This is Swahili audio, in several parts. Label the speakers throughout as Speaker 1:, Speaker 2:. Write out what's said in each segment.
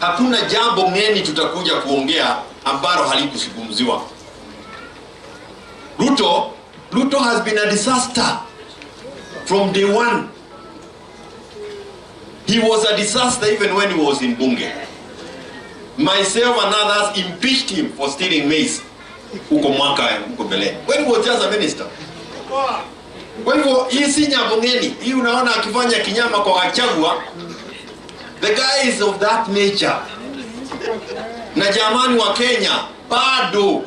Speaker 1: hakuna jambo ngeni tutakuja kuongea ambalo halikuzungumziwa. Ruto has been a disaster from day one. He was a disaster even when he was in bunge. Myself and others impeached him for stealing maize uko mbele when he was just a minister. Kwa hivyo hii si jambo ngeni. Hii unaona akifanya kinyama kwa Gachagua. The guy is of that nature. Na jamani wa Kenya bado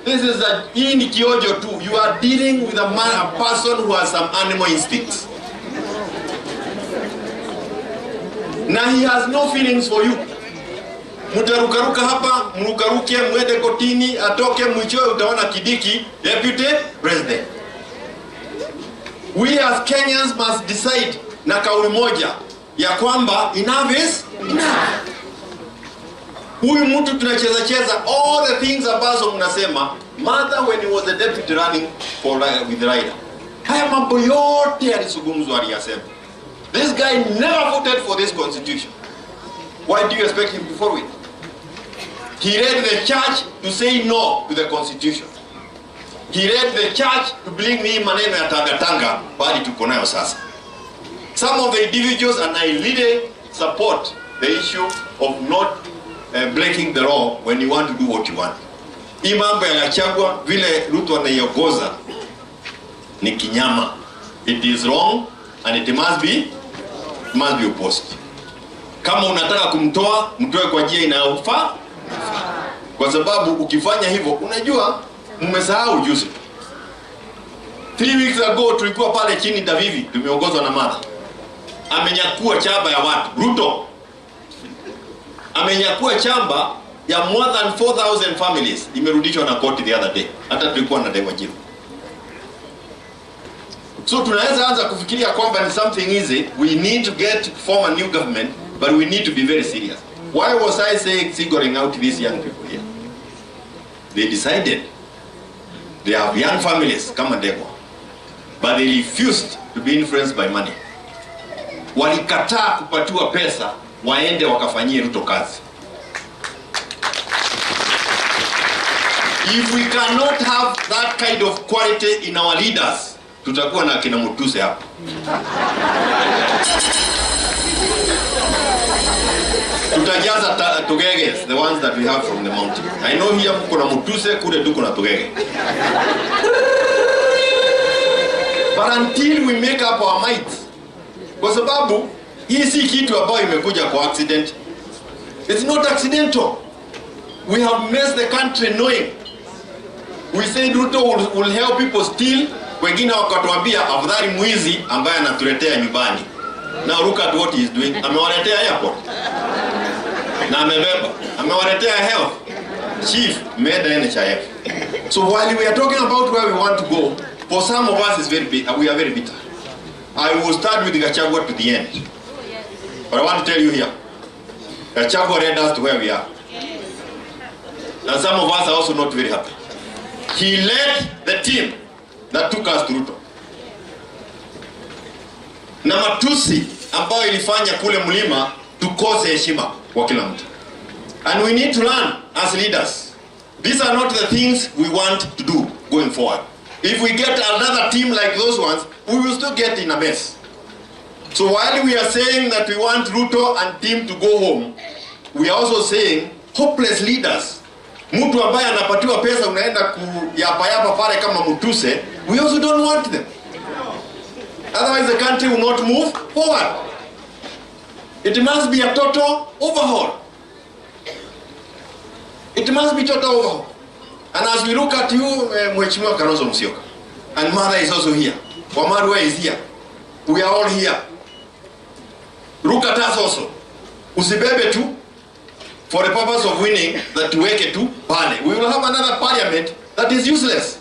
Speaker 1: this is a in kiojo too. You are dealing with a person who has some animal instincts. Na he has no feelings for you. Mutarukaruka hapa, mrukaruke, mwende kotini, atoke mwishowe utaona Kidiki deputy president. We as Kenyans must decide na kauli moja ya kwamba enough is enough. Huyu mtu tunacheza all the things ambazo mnasema mother when he was a deputy running for with Raila. Haya mambo yote yalizungumzwa aliyasema. This guy never voted for this constitution. Why do you expect him to follow it? He led the church to say no to the constitution. He led the church to bring me maneno ya tanga bali tuko nayo sasa. Some of the individuals and I really support the issue of not breaking the law when you want to do what you want. Hii mambo ya Gachagua vile Ruto anaiongoza ni kinyama. It is wrong and it must be opposed. Kama unataka kumtoa, mtoe kwa njia inayofaa. Kwa sababu ukifanya hivyo, unajua mmesahau juzi. 3 weeks ago tulikuwa pale chini Davivi, tumeongozwa na mada. Amenyakua chamba ya watu. Ruto amenyakua chamba ya more than 4,000 families. Imerudishwa na court the other day. Hata tulikuwa na demo jibu. So tunaweza anza kufikiria kwamba ni something easy. We need to form a new government, but we need to be very serious. Why was I saying figuring out these young people here? They decided they have young families kama Ndegwa, but they refused to be influenced by money. Walikataa kupatiwa pesa waende wakafanyie Ruto kazi. If we cannot have that kind of quality in our leaders, tutakuwa na kina Mutuse hapa. Tutajaza Tugege, the ones that we have from the mountain. I know here kuna Mutuse, kule tuko na Tugege. But until we make up our minds, kwa sababu hii si kitu ambayo imekuja kwa accident. It's not accidental. We have messed the country knowing. We said Ruto will help people steal. Wengine wakatuambia afadhali mwizi ambaye anatuletea nyumbani. Now look at what he is doing. Amewaletea airport. Na amebeba. Amewaletea health. Chief made NHIF. So while we are talking about where we want to go, for some of us we are very bitter. I will start with Gachagua to the end. But I want to tell you here, Gachagua led us to where we are. And some of us are also not very happy. He led the team that took us to Ruto. Na matusi ambayo ilifanya kule mlima tukose heshima kwa kila mtu. And we need to learn as leaders. These are not the things we want to do going forward. If we get another team like those ones, we will still get in a mess. So while we are saying that we want Ruto and team to go home, we are also saying hopeless leaders. Mtu ambaye anapatiwa pesa unaenda kuyapa pale kama Mutuse, we also don't want them. Otherwise the country will not move forward. It must be a total overhaul. It must be total overhaul. And as we look at you, Mheshimiwa Kalonzo Musyoka, and Mother is also here. Wamarwa is here. We are all here. Look at us also. Usibebe tu for the purpose of winning that tuweke tu pale. We will have another parliament that is useless.